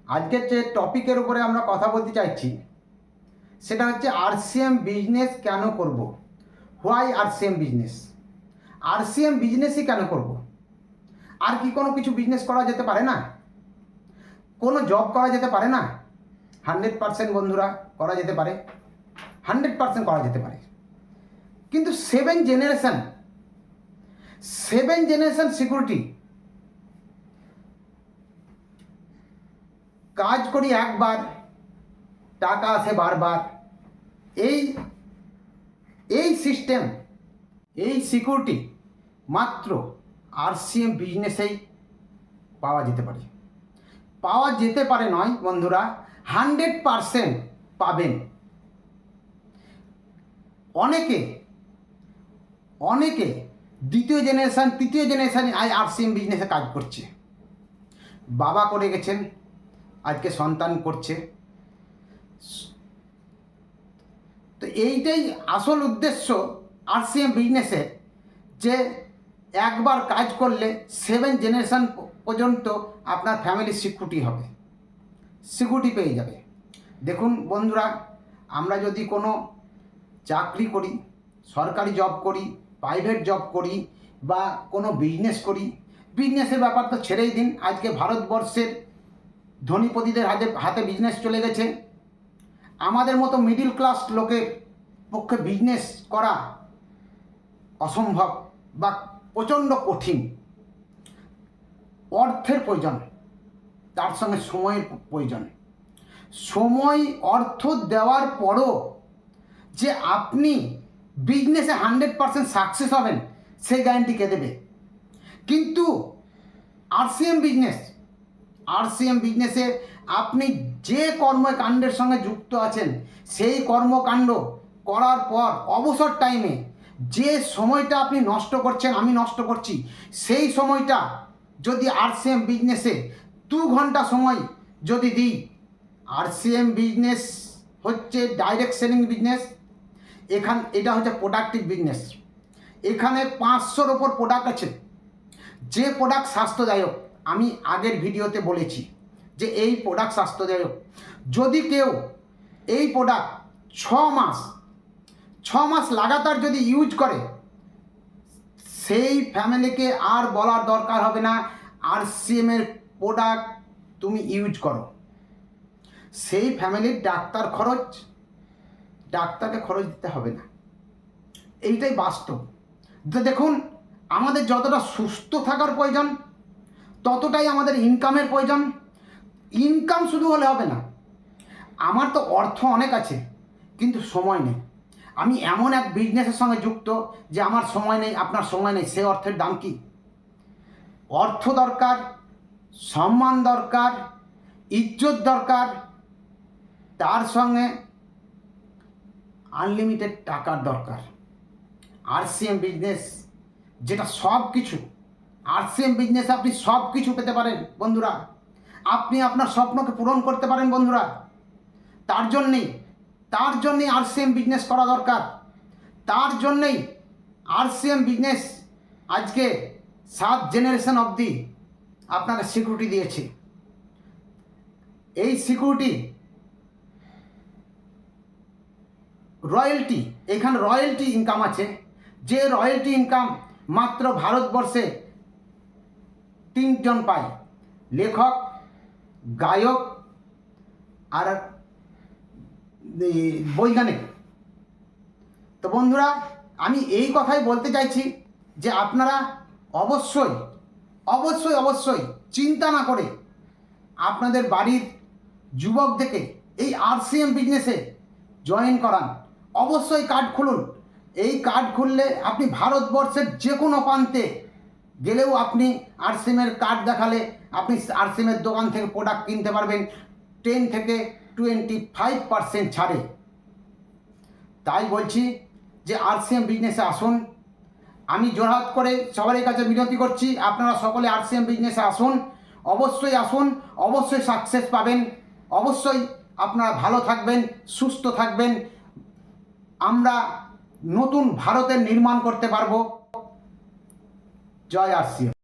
আজকের যে টপিকের উপরে আমরা কথা বলতে চাইছি সেটা হচ্ছে আরসিএম বিজনেস কেন করব, হোয়াই আরসিএম বিজনেস। আরসিএম বিজনেসই কেন করব? আর কি কোনো কিছু বিজনেস করা যেতে পারে না? কোনো জব করা যেতে পারে না? 100% বন্ধুরা করা যেতে পারে, 100% করা যেতে পারে। কিন্তু 7 জেনারেশন সিকিউরিটি, কাজ করি একবার, টাকা আসে বারবার, এই এই সিস্টেম, এই সিকিউরিটি মাত্র আরসিএম বিজনেসেই পাওয়া যেতে পারে। পাওয়া যেতে পারে নয় বন্ধুরা, 100% পাবেন। অনেকে দ্বিতীয় জেনারেশান, তৃতীয় জেনারেশান আরসিএম বিজনেসে কাজ করছে। বাবা করে গেছেন, আজকে সন্তান করছে। তো এইটাই আসল উদ্দেশ্য আরসিএম বিজনেসের, যে একবার কাজ করলে 7 জেনারেশান পর্যন্ত আপনার ফ্যামিলির সিকিউরিটি হবে, সিকিউরিটি পেয়ে যাবে। দেখুন বন্ধুরা, আমরা যদি কোনো চাকরি করি, সরকারি জব করি, প্রাইভেট জব করি বা কোনো বিজনেস করি, বিজনেসের ব্যাপার তো ছেড়েই দিন। আজকে ভারতবর্ষের ধনীপতিদের হাতে বিজনেস চলে গেছে। আমাদের মতো মিডিল ক্লাস লোকের পক্ষে বিজনেস করা অসম্ভব বা প্রচণ্ড কঠিন। অর্থের প্রয়োজন, তার সঙ্গে সময়ের প্রয়োজন। সময় অর্থ দেওয়ার পরও যে আপনি বিজনেসে 100% সাকসেস হবেন, সেই গ্যারান্টি কে দেবে? কিন্তু আরসিএম বিজনেসে আপনি যে কর্মকাণ্ডের সঙ্গে যুক্ত আছেন, সেই কর্মকাণ্ড করার পর অবসর টাইমে যে সময়টা আপনি নষ্ট করছেন, আমি নষ্ট করছি, সেই সময়টা যদি আরসিএম বিজনেসে 2 ঘন্টা সময় যদি দিই, আরসিএম বিজনেস হচ্ছে ডাইরেক্ট সেলিং বিজনেস। এটা হচ্ছে প্রোডাক্টিভ বিজনেস। এখানে 500-র ওপর প্রোডাক্ট আছে। যে প্রোডাক্ট স্বাস্থ্যদায়ক, আমি আগের ভিডিওতে বলেছি যে এই প্রোডাক্ট স্বাস্থ্যদায়ক। যদি কেউ এই প্রোডাক্ট 6 মাস লাগাতার যদি ইউজ করে, সেই ফ্যামিলিকে আর বলার দরকার হবে না আরসিএমের প্রোডাক্ট তুমি ইউজ করো। সেই ফ্যামিলির ডাক্তারকে খরচ দিতে হবে না। এইটাই বাস্তব। তো দেখুন, আমাদের যতটা সুস্থ থাকার প্রয়োজন, ততটাই আমাদের ইনকামের প্রয়োজন। ইনকাম শুধু হলে হবে না। আমার তো অর্থ অনেক আছে, কিন্তু সময় নেই। আমি এমন এক বিজনেসের সঙ্গে যুক্ত যে আমার সময় নেই, আপনার সময় নেই। সে অর্থের দাম কি? অর্থ দরকার, সম্মান দরকার, ইজ্জত দরকার, তার সঙ্গে আনলিমিটেড টাকার দরকার। আরসিএম বিজনেস যেটা সব কিছু, আরসিএম বিজনেসে আপনি সব কিছু পেতে পারেন বন্ধুরা। আপনি আপনার স্বপ্নকে পূরণ করতে পারেন বন্ধুরা। তার জন্যেই আরসিএম বিজনেস করা দরকার। তার জন্যেই আরসিএম বিজনেস আজকে 7 জেনারেশন অবধি আপনাকে সিকিউরিটি দিয়েছে। এই সিকিউরিটি রয়্যালটি, এখানে রয়্যালটি ইনকাম আছে। যে রয়্যালটি ইনকাম মাত্র ভারতবর্ষে 3 জন পায়, লেখক, গায়ক আর বৈজ্ঞানিক। তো বন্ধুরা, আমি এই কথাই বলতে চাইছি যে আপনারা অবশ্যই চিন্তা না করে আপনাদের বাড়ির যুবকদেরকে এই আরসিএম বিজনেসে জয়েন করান। অবশ্যই কার্ড খুলুন। এই কার্ড খুললে আপনি ভারতবর্ষের যে কোনো প্রান্তে গেলেও আপনি আরসিএমের কার্ড দেখালে আপনি আরসিএমের দোকান থেকে প্রোডাক্ট কিনতে পারবেন 10 থেকে 25% ছাড়ে। তাই বলছি যে আরসিএম বিজনেসে আসুন। আমি জোরহাত করে সবার কাছে বিনতি করছি, আপনারা সকলে আরসিএম বিজনেসে আসুন। অবশ্যই আসুন, অবশ্যই সাকসেস পাবেন, অবশ্যই আপনারা ভালো থাকবেন, সুস্থ থাকবেন। আমরা নতুন ভারতের নির্মাণ করতে পারবো। জয় আরসিএম।